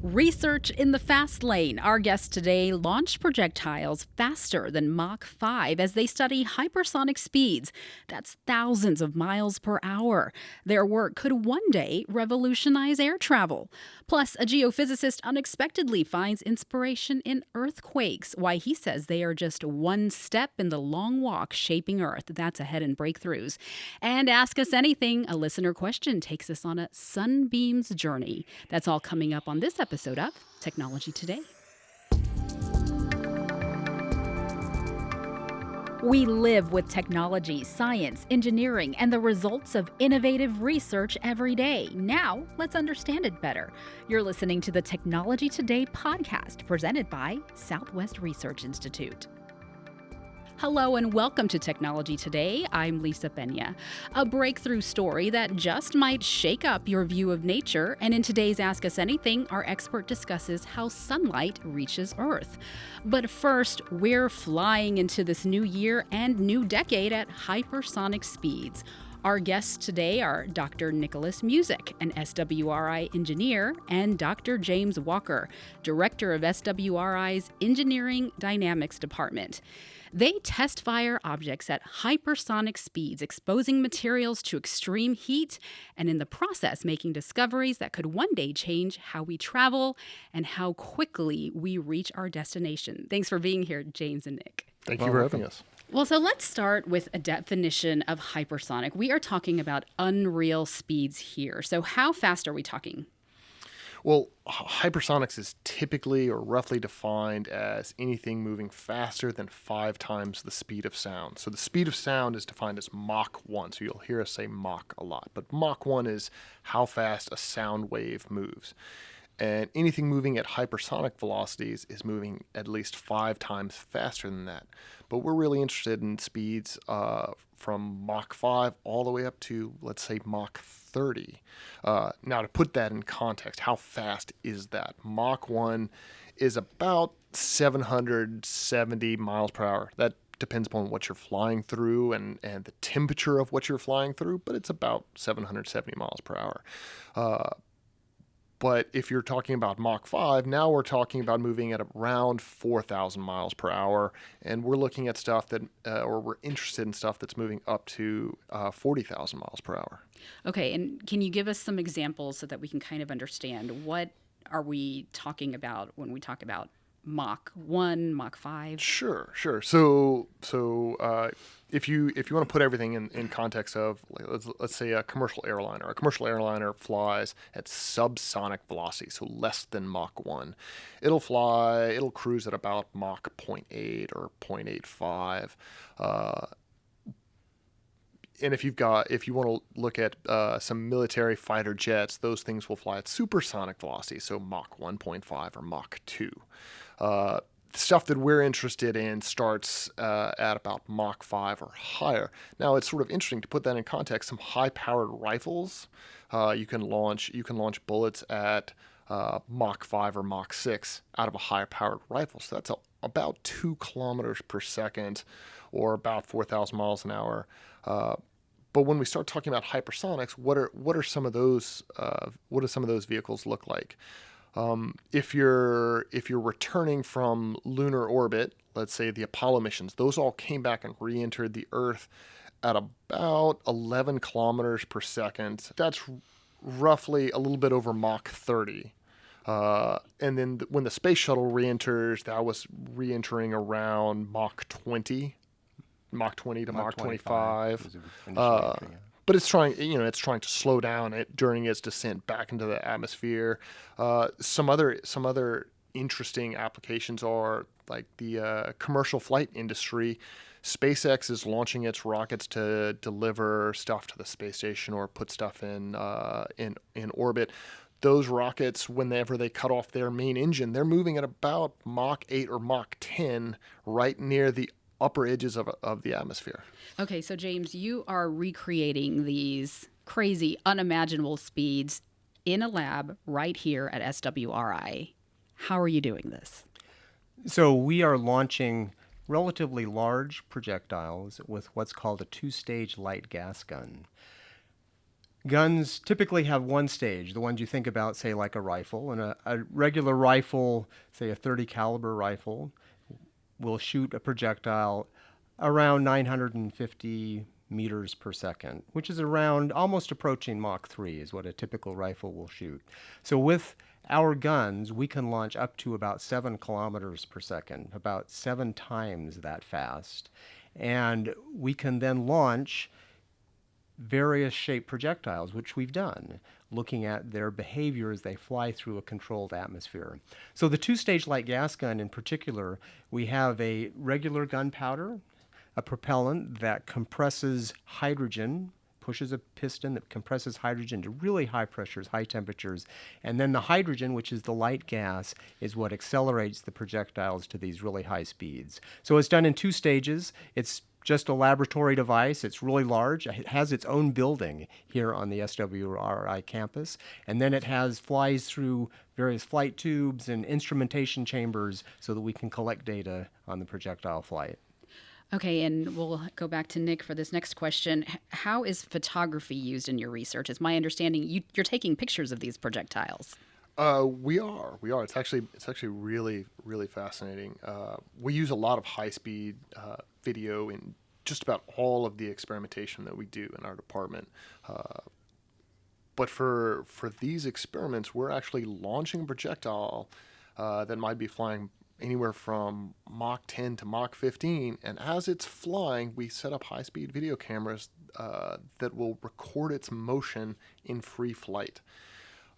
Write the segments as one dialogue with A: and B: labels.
A: Research in the fast lane. Our guests today launched projectiles faster than Mach 5 as they study hypersonic speeds. That's thousands of miles per hour. Their work could one day revolutionize air travel. Plus, a geophysicist unexpectedly finds inspiration in earthquakes, why he says they are just one step in the long walk shaping Earth. That's ahead in Breakthroughs. And Ask Us Anything, a listener question takes us on a sunbeams journey. That's all coming up on this episode of Technology Today. We live with technology, science, engineering, and the results of innovative research every day. Now, let's understand it better. You're listening to the Technology Today podcast presented by Southwest Research Institute. Hello and welcome to Technology Today. I'm Lisa Pena. A breakthrough story that just might shake up your view of nature. And in today's Ask Us Anything, our expert discusses how sunlight reaches Earth. But first, we're flying into this new year and new decade at hypersonic speeds. Our guests today are Dr. Nicholas Music, an SwRI engineer, and Dr. James Walker, director of SwRI's Engineering Dynamics Department. They test fire objects at hypersonic speeds, exposing materials to extreme heat, and in the process making discoveries that could one day change how we travel and how quickly we reach our destination. Thanks for being here, James and Nick.
B: Thank you for having us.
A: Well, so let's start with a definition of hypersonic. We are talking about unreal speeds here. So how fast are we talking?
B: Well, hypersonics is typically or roughly defined as anything moving faster than 5 times the speed of sound. So the speed of sound is defined as Mach 1. So you'll hear us say Mach a lot. But Mach 1 is how fast a sound wave moves. And anything moving at hypersonic velocities is moving at least 5 times faster than that. But we're really interested in speeds from Mach 5 all the way up to, let's say, Mach 30. Now, to put that in context, how fast is that? Mach 1 is about 770 miles per hour. That depends upon what you're flying through and the temperature of what you're flying through, but it's about 770 miles per hour. But if you're talking about Mach 5, now we're talking about moving at around 4,000 miles per hour. And we're looking at stuff that, or we're interested in stuff that's moving up to 40,000 miles per hour.
A: Okay, and can you give us some examples so that we can kind of understand what are we talking about when we talk about Mach 1, Mach 5?
B: Sure. So if you want to put everything in context of, let's say a commercial airliner. A commercial airliner flies at subsonic velocity, so less than Mach 1. It'll cruise at about Mach 0.8 or 0.85. And if you want to look at some military fighter jets, those things will fly at supersonic velocity, so Mach 1.5 or Mach 2. Stuff that we're interested in starts at about Mach 5 or higher. Now, it's sort of interesting to put that in context. Some high-powered rifles, you can launch bullets at Mach 5 or Mach 6 out of a high-powered rifle. So that's about 2 kilometers per second, or about 4,000 miles an hour. But when we start talking about hypersonics, what are some of those? What do some of those vehicles look like? If you're returning from lunar orbit, let's say the Apollo missions, those all came back and re-entered the Earth at about 11 kilometers per second. That's roughly a little bit over Mach 30. And then when the space shuttle re-enters, that was re-entering around Mach 20 to Mach 25. But it's trying to slow down during its descent back into the atmosphere. Some other interesting applications are like the commercial flight industry. SpaceX is launching its rockets to deliver stuff to the space station or put stuff in orbit. Those rockets, whenever they cut off their main engine, they're moving at about Mach 8 or Mach 10, right near the upper edges of the atmosphere.
A: Okay, so James, you are recreating these crazy, unimaginable speeds in a lab right here at SwRI. How are you doing this?
C: So we are launching relatively large projectiles with what's called a 2-stage light gas gun. Guns typically have one stage, the ones you think about, say, like a rifle. And a regular rifle, say a 30 caliber rifle, will shoot a projectile around 950 meters per second, which is around almost approaching Mach 3 is what a typical rifle will shoot. So with our guns, we can launch up to about 7 kilometers per second, about 7 times that fast. And we can then launch various shaped projectiles, which we've done, looking at their behavior as they fly through a controlled atmosphere. So the two-stage light gas gun in particular, we have a regular gunpowder, a propellant that compresses hydrogen, pushes a piston that compresses hydrogen to really high pressures, high temperatures, and then the hydrogen, which is the light gas, is what accelerates the projectiles to these really high speeds. So it's done in 2 stages. It's just a laboratory device. It's really large. It has its own building here on the SwRI campus, and then it flies through various flight tubes and instrumentation chambers so that we can collect data on the projectile flight.
A: Okay, and we'll go back to Nick for this next question. How is photography used in your research? It's my understanding you're taking pictures of these projectiles.
B: We are. It's actually really, really fascinating. We use a lot of high-speed video in just about all of the experimentation that we do in our department. But for these experiments, we're actually launching a projectile that might be flying anywhere from Mach 10 to Mach 15, and as it's flying, we set up high-speed video cameras that will record its motion in free flight.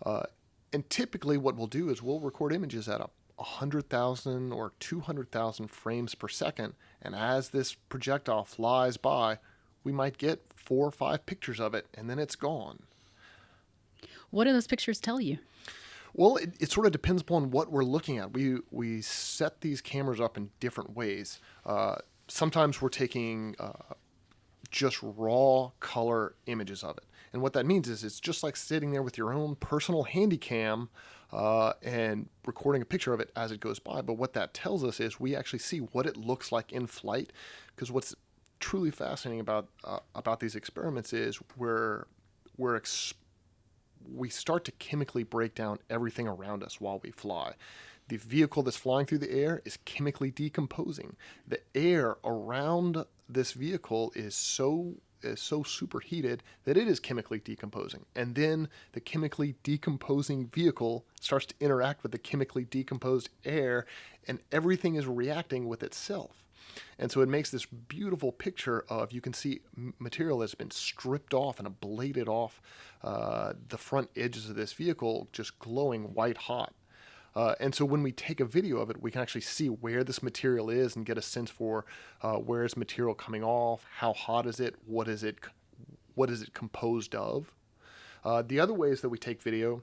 B: And typically what we'll do is we'll record images at 100,000 or 200,000 frames per second, and as this projectile flies by, we might get 4 or 5 pictures of it, and then it's gone.
A: What do those pictures tell you?
B: Well, it sort of depends upon what we're looking at. We set these cameras up in different ways. Sometimes we're taking just raw color images of it. And what that means is it's just like sitting there with your own personal handycam and recording a picture of it as it goes by. But what that tells us is we actually see what it looks like in flight. Because what's truly fascinating about these experiments is we start to chemically break down everything around us while we fly. The vehicle that's flying through the air is chemically decomposing. The air around this vehicle is so superheated that it is chemically decomposing. And then the chemically decomposing vehicle starts to interact with the chemically decomposed air, and everything is reacting with itself. And so it makes this beautiful picture of, you can see material that's been stripped off and ablated off the front edges of this vehicle, just glowing white hot. And so when we take a video of it, we can actually see where this material is and get a sense for where is material coming off, how hot is it, what is it composed of. The other ways that we take video,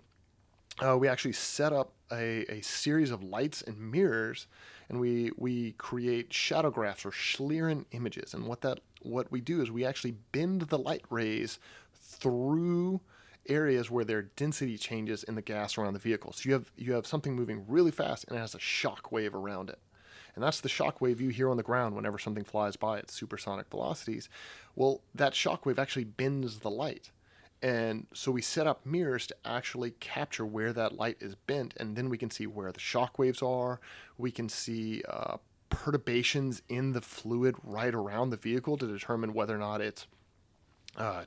B: we actually set up a series of lights and mirrors, and we create shadow graphs or Schlieren images. And what we do is we actually bend the light rays through areas where there are density changes in the gas around the vehicle. So you have something moving really fast, and it has a shock wave around it. And that's the shock wave you hear on the ground whenever something flies by at supersonic velocities. Well, that shock wave actually bends the light. And so we set up mirrors to actually capture where that light is bent, and then we can see where the shock waves are. We can see perturbations in the fluid right around the vehicle to determine whether or not it's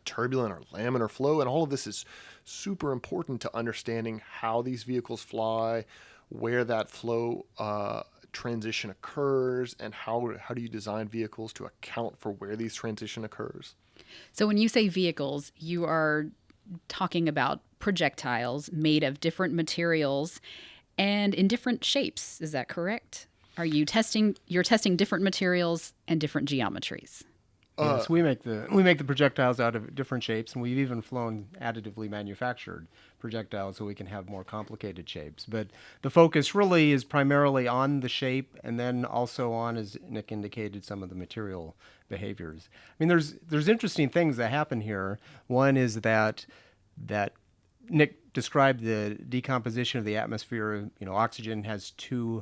B: turbulent or laminar flow. And all of this is super important to understanding how these vehicles fly, where that flow transition occurs, and how do you design vehicles to account for where these transition occurs.
A: So when you say vehicles, you are talking about projectiles made of different materials and in different shapes. Is that correct? You're testing different materials and different geometries?
C: Yes, we make the projectiles out of different shapes, and we've even flown additively manufactured projectiles so we can have more complicated shapes. But the focus really is primarily on the shape, and then also on, as Nick indicated, some of the material behaviors. I mean, there's interesting things that happen here. One is that Nick described the decomposition of the atmosphere. You know, oxygen has 2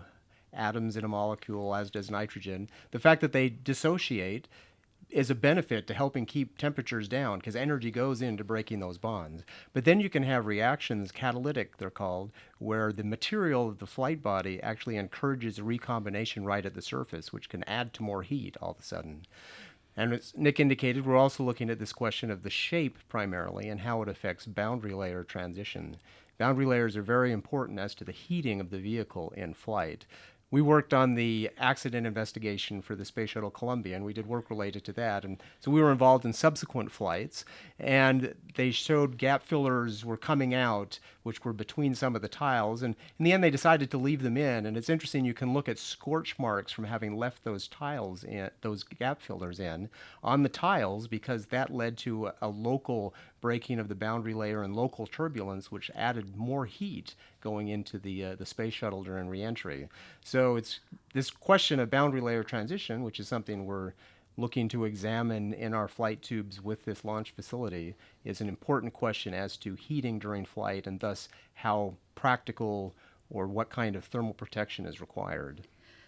C: atoms in a molecule, as does nitrogen. The fact that they dissociate is a benefit to helping keep temperatures down because energy goes into breaking those bonds. But then you can have reactions, catalytic they're called, where the material of the flight body actually encourages recombination right at the surface, which can add to more heat all of a sudden. And as Nick indicated, we're also looking at this question of the shape primarily and how it affects boundary layer transition. Boundary layers are very important as to the heating of the vehicle in flight. We worked on the accident investigation for the Space Shuttle Columbia, and we did work related to that. And so we were involved in subsequent flights, and they showed gap fillers were coming out, which were between some of the tiles. And in the end, they decided to leave them in. And it's interesting, you can look at scorch marks from having left those tiles in, those gap fillers in, on the tiles, because that led to a local breaking of the boundary layer and local turbulence, which added more heat going into the space shuttle during reentry. So it's this question of boundary layer transition, which is something we're looking to examine in our flight tubes with this launch facility, is an important question as to heating during flight and thus how practical or what kind of thermal protection is required.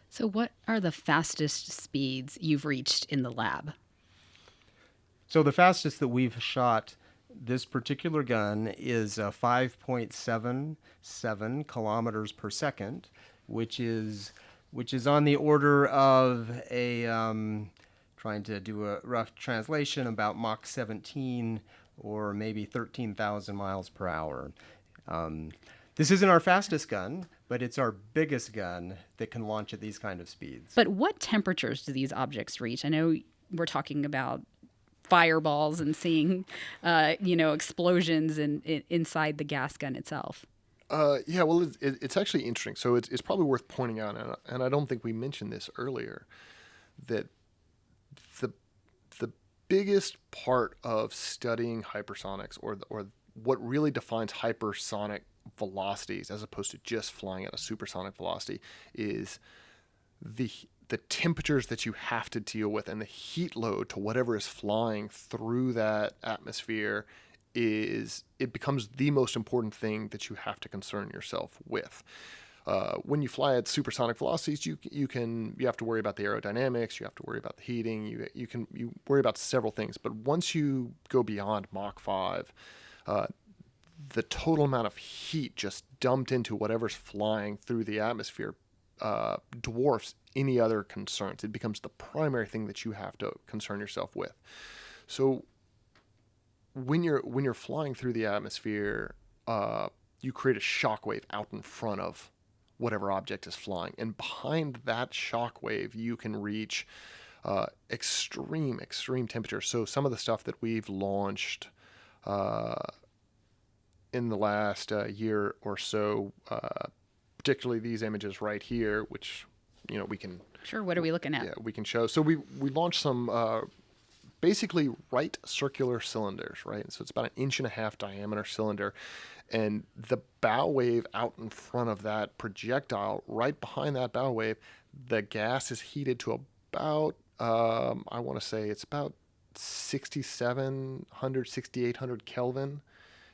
A: So what are the fastest speeds you've reached in the lab?
C: So the fastest that we've shot this particular gun is 5.77 kilometers per second, which is on the order of a trying to do a rough translation, about Mach 17 or maybe 13,000 miles per hour. This isn't our fastest gun, but it's our biggest gun that can launch at these kind of speeds.
A: But what temperatures do these objects reach? I know we're talking about fireballs and seeing, explosions inside the gas gun itself.
B: Yeah, well, it's actually interesting. So it's probably worth pointing out, and I don't think we mentioned this earlier, that the biggest part of studying hypersonics, or what really defines hypersonic velocities as opposed to just flying at a supersonic velocity, is the temperatures that you have to deal with and the heat load to whatever is flying through that atmosphere. It becomes the most important thing that you have to concern yourself with. When you fly at supersonic velocities, you have to worry about the aerodynamics, you have to worry about the heating, you worry about several things. But once you go beyond Mach 5, the total amount of heat just dumped into whatever's flying through the atmosphere dwarfs any other concerns. It becomes the primary thing that you have to concern yourself with. So when you're flying through the atmosphere, you create a shock wave out in front of whatever object is flying, and behind that shock wave, you can reach extreme temperatures. So some of the stuff that we've launched in the last year or so, particularly these images right here, which we can.
A: Sure. What are we looking at?
B: Yeah, we can show. So we launched some basically right circular cylinders, right? So it's about 1.5 inch diameter cylinder, and the bow wave out in front of that projectile, right behind that bow wave, the gas is heated to about I want to say it's about 6,700, 6,800 Kelvin,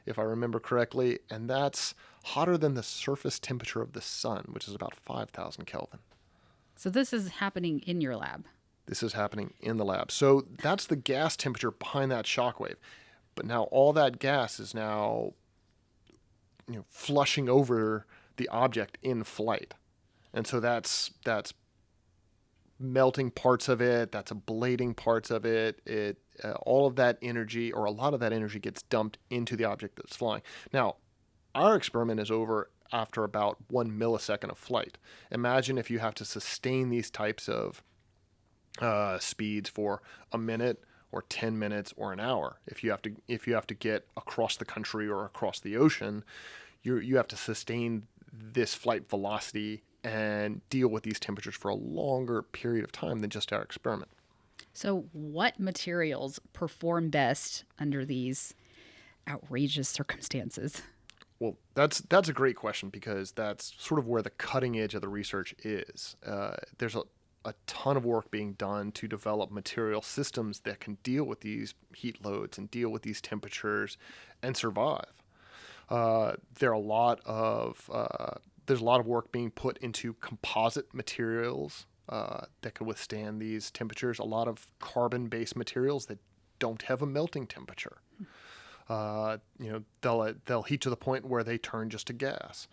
B: if I remember correctly, and that's hotter than the surface temperature of the sun, which is about 5,000 Kelvin.
A: So this is happening in your lab.
B: This is happening in the lab. So that's the gas temperature behind that shock wave. But now all that gas is now flushing over the object in flight. And so that's melting parts of it, that's ablating parts of it. All of that energy, or a lot of that energy, gets dumped into the object that's flying. Now, our experiment is over after about 1 millisecond of flight. Imagine if you have to sustain these types of speeds for a minute or 10 minutes or an hour. If you have to get across the country or across the ocean, you have to sustain this flight velocity and deal with these temperatures for a longer period of time than just our experiment.
A: So what materials perform best under these outrageous circumstances?
B: Well, that's a great question, because that's sort of where the cutting edge of the research is. There's a ton of work being done to develop material systems that can deal with these heat loads and deal with these temperatures and survive. There's a lot of work being put into composite materials that can withstand these temperatures. A lot of carbon-based materials that don't have a melting temperature. They'll heat to the point where they turn just to gas.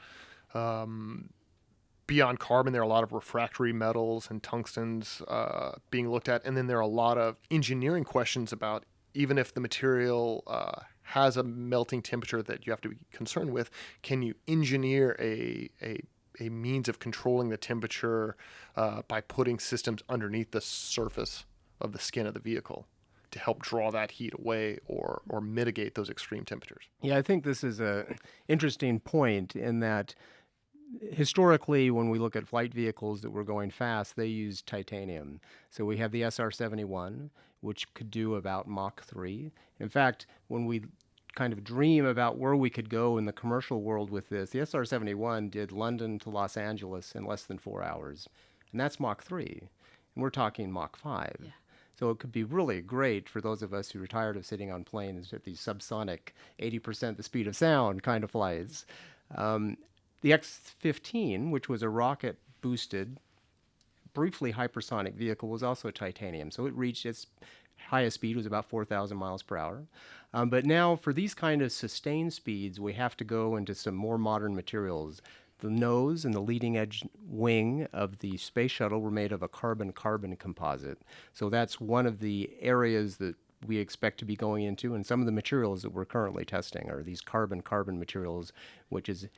B: Beyond carbon, there are a lot of refractory metals and tungstens being looked at, and then there are a lot of engineering questions about even if the material has a melting temperature that you have to be concerned with, can you engineer a means of controlling the temperature by putting systems underneath the surface of the skin of the vehicle to help draw that heat away or mitigate those extreme temperatures?
C: Yeah, I think this is an interesting point in that historically, when we look at flight vehicles that were going fast, they used titanium. So we have the SR-71, which could do about Mach 3. In fact, when we kind of dream about where we could go in the commercial world with this, the SR-71 did London to Los Angeles in less than 4 hours. And that's Mach 3. And we're talking Mach 5. Yeah. So it could be really great for those of us who are tired of sitting on planes at these subsonic 80% the speed of sound kind of flights. The X-15, which was a rocket-boosted, briefly hypersonic vehicle, was also titanium. So it reached its highest speed, was about 4,000 miles per hour. But now for these kind of sustained speeds, we have to go into some more modern materials. The nose and the leading edge wing of the space shuttle were made of a carbon-carbon composite. So that's one of the areas that we expect to be going into, and some of the materials that we're currently testing are these carbon-carbon materials, which is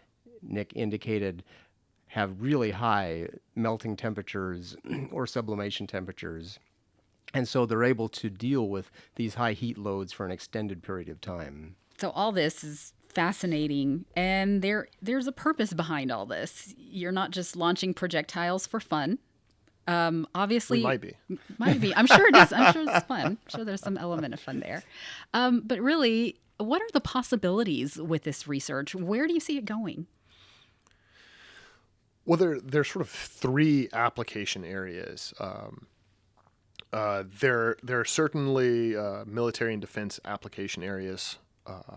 C: Nick indicated have really high melting temperatures or sublimation temperatures. And so they're able to deal with these high heat loads for an extended period of time.
A: So all this is fascinating, and there's a purpose behind all this. You're not just launching projectiles for fun. Obviously,
B: We might be.
A: Might be. I'm sure it is. I'm sure it's fun. I'm sure there's some element of fun there. But really, what are the possibilities with this research? Where do you see it going?
B: Well, there's sort of three application areas. There are certainly military and defense application areas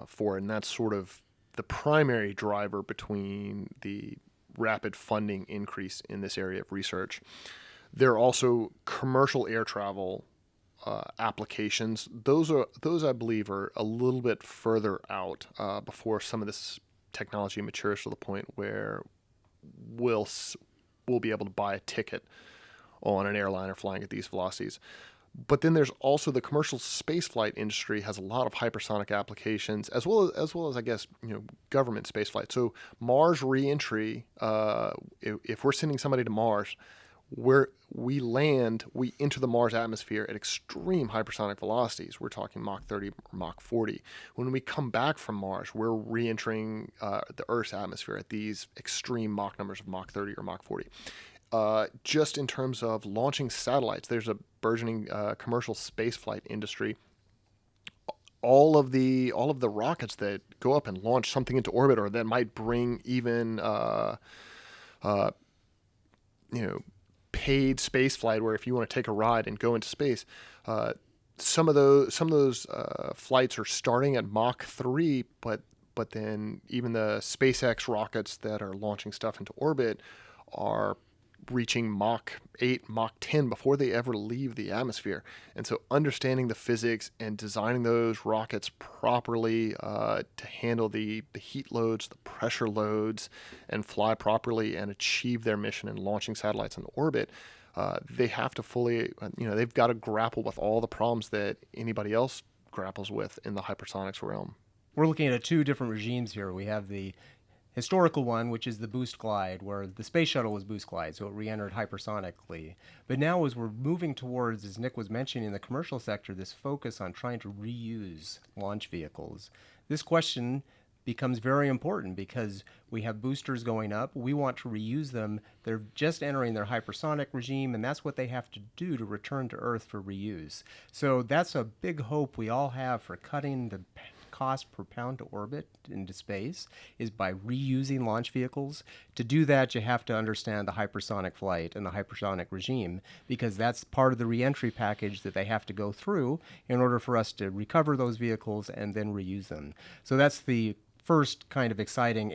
B: for it, and that's sort of the primary driver between the rapid funding increase in this area of research. There are also commercial air travel applications. Those I believe are a little bit further out before some of this technology matures to the point where we'll be able to buy a ticket on an airliner flying at these velocities. But then there's also the commercial spaceflight industry has a lot of hypersonic applications, as well as I guess government spaceflight. So Mars reentry, if we're sending somebody to Mars, where we land, we enter the Mars atmosphere at extreme hypersonic velocities. We're talking Mach 30 or Mach 40. When we come back from Mars, we're re-entering the Earth's atmosphere at these extreme Mach numbers of Mach 30 or Mach 40. Just in terms of launching satellites, there's a burgeoning commercial spaceflight industry. All of the rockets that go up and launch something into orbit, or that might bring even paid space flight, where if you want to take a ride and go into space, some of those flights are starting at Mach 3, but then even the SpaceX rockets that are launching stuff into orbit are reaching Mach 8, Mach 10 before they ever leave the atmosphere. And so understanding the physics and designing those rockets properly to handle the heat loads, the pressure loads, and fly properly and achieve their mission in launching satellites in orbit, they have to fully, they've got to grapple with all the problems that anybody else grapples with in the hypersonics realm.
C: We're looking at two different regimes here. We have the historical one, which is the boost glide, where the space shuttle was boost glide, so it re-entered hypersonically. But now as we're moving towards, as Nick was mentioning, in the commercial sector, this focus on trying to reuse launch vehicles. This question becomes very important because we have boosters going up. We want to reuse them. They're just entering their hypersonic regime, and that's what they have to do to return to Earth for reuse. So that's a big hope we all have for cutting the cost per pound to orbit into space, is by reusing launch vehicles. To do that, you have to understand the hypersonic flight and the hypersonic regime, because that's part of the reentry package that they have to go through in order for us to recover those vehicles and then reuse them. So that's the first kind of exciting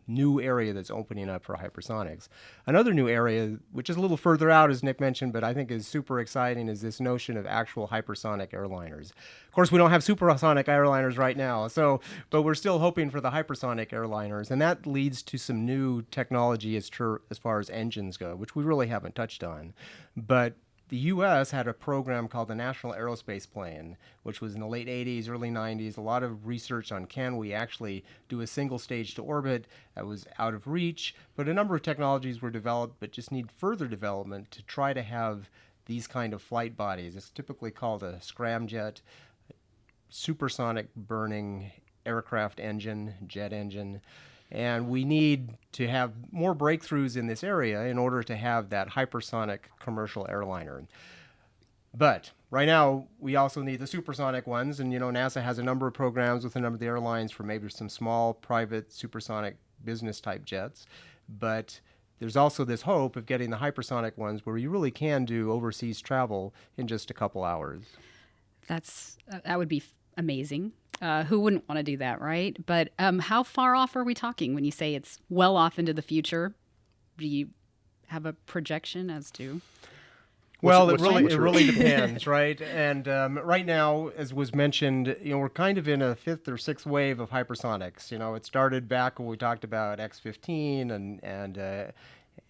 C: new area that's opening up for hypersonics. Another new area, which is a little further out, as Nick mentioned, but I think is super exciting, is this notion of actual hypersonic airliners. Of course, we don't have supersonic airliners right now, but we're still hoping for the hypersonic airliners, and that leads to some new technology as far as engines go, which we really haven't touched on. But the U.S. had a program called the National Aerospace Plan, which was in the late 80s, early 90s, a lot of research on can we actually do a single stage to orbit. That was out of reach, but a number of technologies were developed, but just need further development to try to have these kind of flight bodies. It's typically called a scramjet, supersonic burning aircraft engine, jet engine. And we need to have more breakthroughs in this area in order to have that hypersonic commercial airliner. But right now, we also need the supersonic ones. And, NASA has a number of programs with a number of the airlines for maybe some small private supersonic business type jets. But there's also this hope of getting the hypersonic ones where you really can do overseas travel in just a couple hours.
A: That would be amazing. Who wouldn't want to do that, right? But how far off are we talking when you say it's well off into the future? Do you have a projection as to?
C: Well, it really depends, right? And right now, as was mentioned, we're kind of in a fifth or sixth wave of hypersonics. It started back when we talked about X-15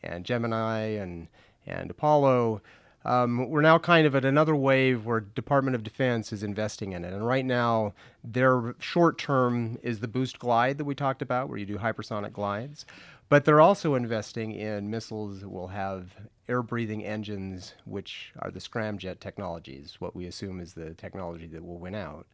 C: and Gemini and Apollo. We're now kind of at another wave where Department of Defense is investing in it. And right now, their short term is the boost glide that we talked about, where you do hypersonic glides. But they're also investing in missiles that will have air-breathing engines, which are the scramjet technologies, what we assume is the technology that will win out.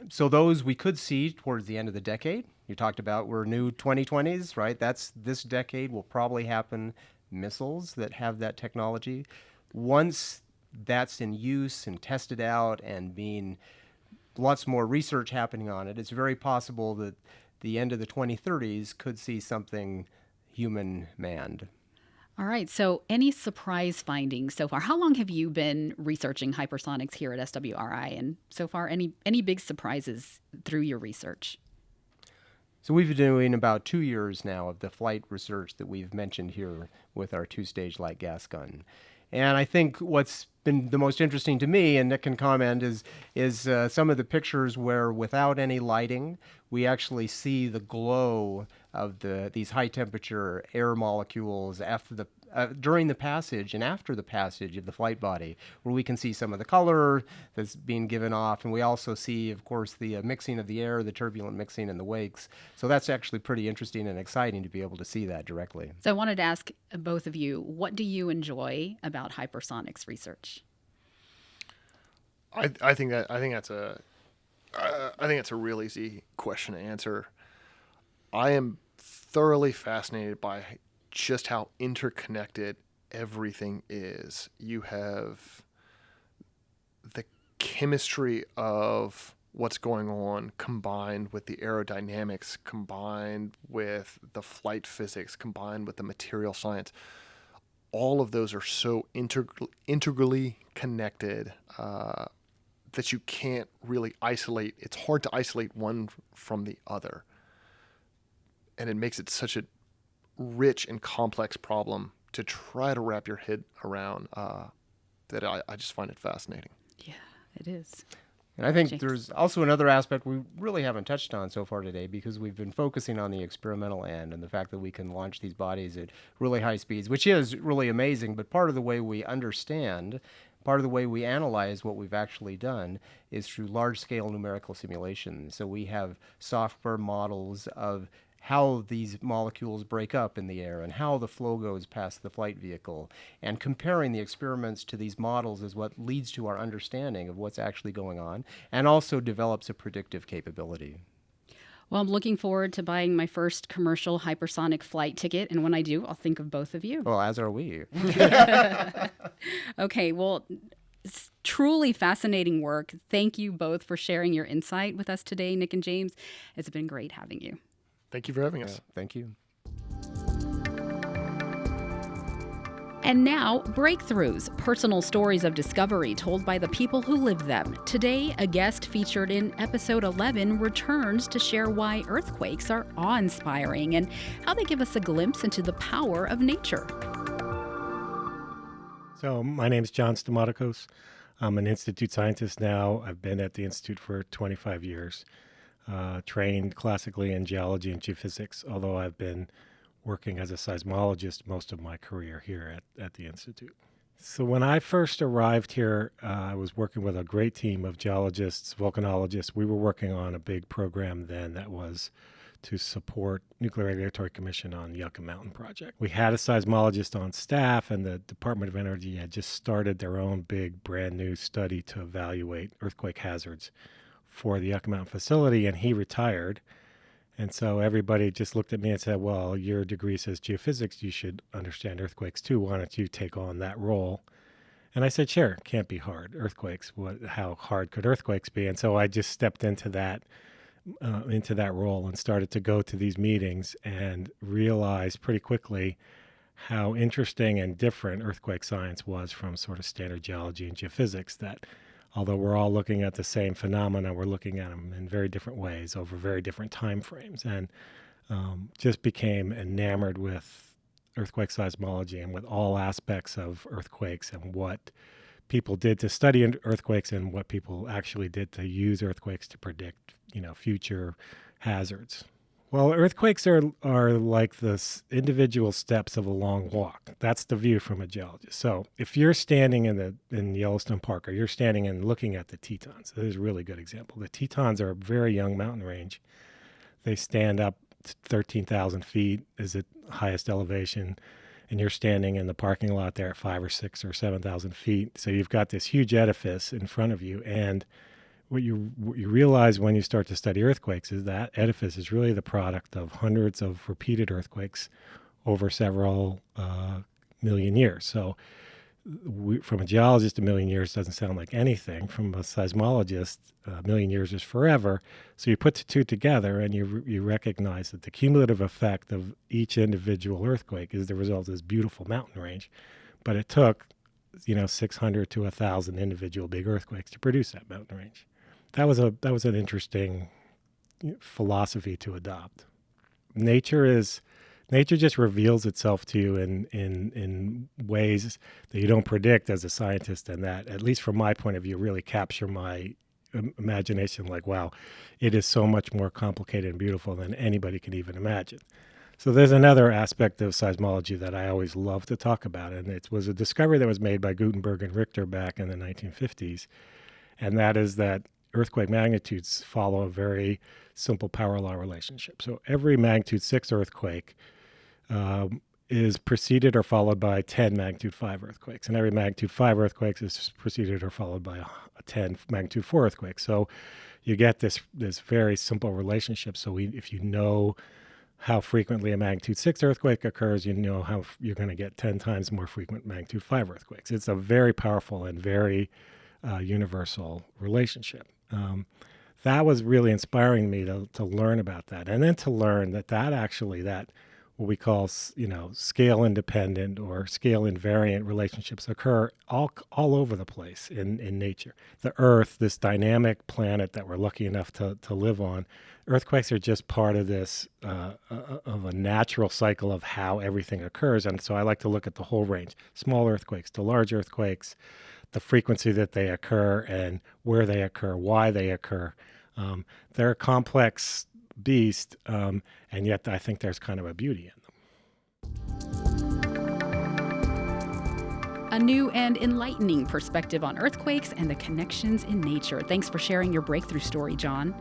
C: So those we could see towards the end of the decade. You talked about we're new 2020s, right? This decade will probably happen missiles that have that technology. Once that's in use and tested out and being lots more research happening on it, it's very possible that the end of the 2030s could see something human-manned.
A: All right. So any surprise findings so far? How long have you been researching hypersonics here at SwRI? And so far, any big surprises through your research?
C: So we've been doing about 2 years now of the flight research that we've mentioned here with our two-stage light gas gun. And I think what's been the most interesting to me, and Nick can comment, is some of the pictures where without any lighting, we actually see the glow of these high-temperature air molecules after during the passage and after the passage of the flight body, where we can see some of the color that's being given off. And we also see, of course, the mixing of the air, the turbulent mixing in the wakes. So that's actually pretty interesting and exciting to be able to see that directly.
A: So I wanted to ask both of you, what do you enjoy about hypersonics research?
B: I think that's a real easy question to answer. I am thoroughly fascinated by just how interconnected everything is. You have the chemistry of what's going on combined with the aerodynamics, combined with the flight physics, combined with the material science. All of those are so integrally connected that you can't really isolate. It's hard to isolate one from the other. And it makes it such a rich and complex problem to try to wrap your head around that I just find it fascinating.
A: Yeah, it is.
C: And I think there's also another aspect we really haven't touched on so far today, because we've been focusing on the experimental end and the fact that we can launch these bodies at really high speeds, which is really amazing. But part of the way we understand, part of the way we analyze what we've actually done is through large-scale numerical simulations. So we have software models of how these molecules break up in the air and how the flow goes past the flight vehicle. And comparing the experiments to these models is what leads to our understanding of what's actually going on and also develops a predictive capability.
A: Well, I'm looking forward to buying my first commercial hypersonic flight ticket. And when I do, I'll think of both of you.
C: Well, as are we.
A: Okay, well, it's truly fascinating work. Thank you both for sharing your insight with us today, Nick and James. It's been great having you.
B: Thank you for having us.
C: Thank you.
A: And now, breakthroughs, personal stories of discovery told by the people who live them. Today, a guest featured in episode 11 returns to share why earthquakes are awe-inspiring and how they give us a glimpse into the power of nature.
D: So my name is John Stamatikos. I'm an Institute scientist now. I've been at the Institute for 25 years, trained classically in geology and geophysics, although I've been working as a seismologist most of my career here at the Institute. So when I first arrived here, I was working with a great team of geologists, volcanologists. We were working on a big program then that was to support Nuclear Regulatory Commission on the Yucca Mountain project. We had a seismologist on staff, and the Department of Energy had just started their own big brand new study to evaluate earthquake hazards for the Yucca Mountain facility, and he retired. And so everybody just looked at me and said, well, your degree says geophysics, you should understand earthquakes too. Why don't you take on that role? And I said, sure, can't be hard. Earthquakes, how hard could earthquakes be? And so I just stepped into that role and started to go to these meetings and realized pretty quickly how interesting and different earthquake science was from sort of standard geology and geophysics, that although we're all looking at the same phenomena, we're looking at them in very different ways over very different time frames, and just became enamored with earthquake seismology and with all aspects of earthquakes and what people did to study earthquakes and what people actually did to use earthquakes to predict, future hazards. Well, earthquakes are like the individual steps of a long walk. That's the view from a geologist. So if you're standing in Yellowstone Park, or you're standing and looking at the Tetons, this is a really good example. The Tetons are a very young mountain range. They stand up to 13,000 feet is the highest elevation, and you're standing in the parking lot there at 5,000 or 6,000 or 7,000 feet. So you've got this huge edifice in front of you, and what you realize when you start to study earthquakes is that edifice is really the product of hundreds of repeated earthquakes over several million years. So from a geologist, a million years doesn't sound like anything. From a seismologist, a million years is forever. So you put the two together and you recognize that the cumulative effect of each individual earthquake is the result of this beautiful mountain range. But it took 600 to 1,000 individual big earthquakes to produce that mountain range. That was an interesting philosophy to adopt. Nature just reveals itself to you in ways that you don't predict as a scientist, and that, at least from my point of view, really capture my imagination. Like, wow, it is so much more complicated and beautiful than anybody can even imagine. So there's another aspect of seismology that I always love to talk about, and it was a discovery that was made by Gutenberg and Richter back in the 1950s, and that is that earthquake magnitudes follow a very simple power law relationship. So every magnitude 6 earthquake is preceded or followed by 10 magnitude 5 earthquakes, and every magnitude 5 earthquakes is preceded or followed by a 10 magnitude 4 earthquakes. So you get this very simple relationship. So if you know how frequently a magnitude 6 earthquake occurs, you know how you're going to get 10 times more frequent magnitude 5 earthquakes. It's a very powerful and very universal relationship. That was really inspiring me to learn about that, and then to learn that what we call scale independent or scale invariant relationships occur all over the place in nature. The Earth, this dynamic planet that we're lucky enough to live on, earthquakes are just part of this of a natural cycle of how everything occurs. And so I like to look at the whole range, small earthquakes to large earthquakes, the frequency that they occur and where they occur, why they occur. They're a complex beast, and yet I think there's kind of a beauty in them.
A: A new and enlightening perspective on earthquakes and the connections in nature. Thanks for sharing your breakthrough story, John.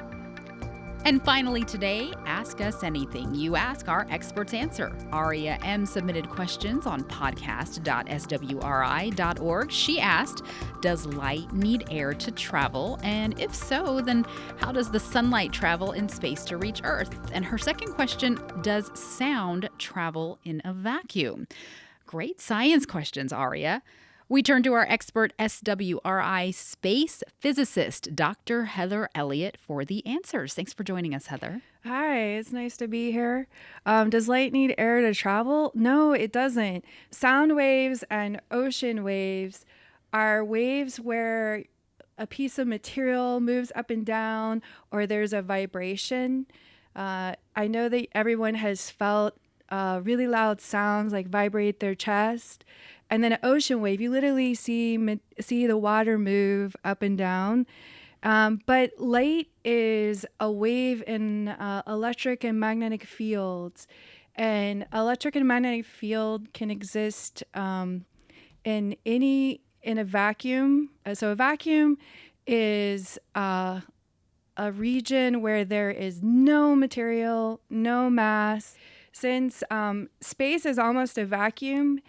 A: And finally today, Ask Us Anything. You ask, our experts answer. Aria M. submitted questions on podcast.swri.org. She asked, does light need air to travel? And if so, then how does the sunlight travel in space to reach Earth? And her second question, does sound travel in a vacuum? Great science questions, Aria. We turn to our expert SwRI space physicist, Dr. Heather Elliott, for the answers. Thanks for joining us, Heather.
E: Hi, it's nice to be here. Does light need air to travel? No, it doesn't. Sound waves and ocean waves are waves where a piece of material moves up and down or there's a vibration. I know that everyone has felt really loud sounds like vibrate their chest. And then an ocean wave, you literally see the water move up and down. But light is a wave in electric and magnetic fields. And electric and magnetic field can exist in a vacuum. So a vacuum is a region where there is no material, no mass. Since space is almost a vacuum,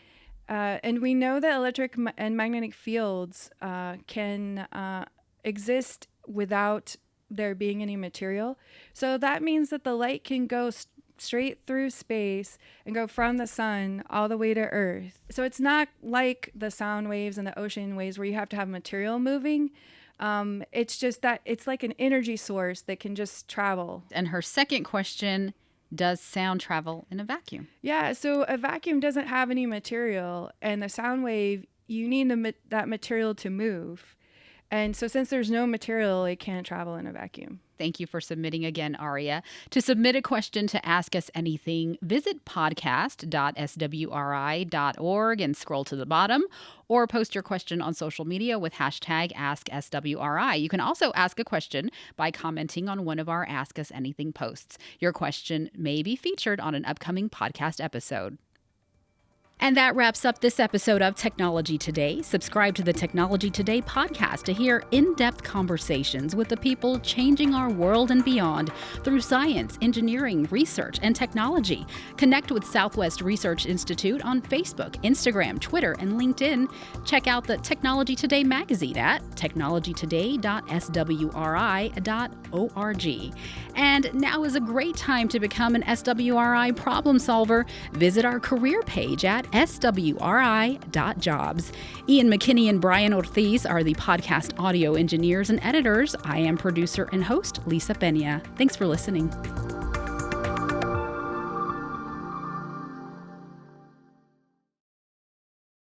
E: and we know that electric and magnetic fields can exist without there being any material. So that means that the light can go straight through space and go from the sun all the way to Earth. So it's not like the sound waves and the ocean waves where you have to have material moving. It's just that it's like an energy source that can just travel.
A: And her second question, does sound travel in a vacuum?
E: Yeah, so a vacuum doesn't have any material, and the sound wave, you need that material to move. And so since there's no material, it can't travel in a vacuum.
A: Thank you for submitting again, Aria. To submit a question to Ask Us Anything, visit podcast.swri.org and scroll to the bottom, or post your question on social media with hashtag AskSWRI. You can also ask a question by commenting on one of our Ask Us Anything posts. Your question may be featured on an upcoming podcast episode. And that wraps up this episode of Technology Today. Subscribe to the Technology Today podcast to hear in-depth conversations with the people changing our world and beyond through science, engineering, research, and technology. Connect with Southwest Research Institute on Facebook, Instagram, Twitter, and LinkedIn. Check out the Technology Today magazine at technologytoday.swri.org. And now is a great time to become an SwRI problem solver. Visit our career page at swri.jobs. Ian McKinney and Brian Ortiz are the podcast audio engineers and editors. I am producer and host Lisa Pena. Thanks for listening.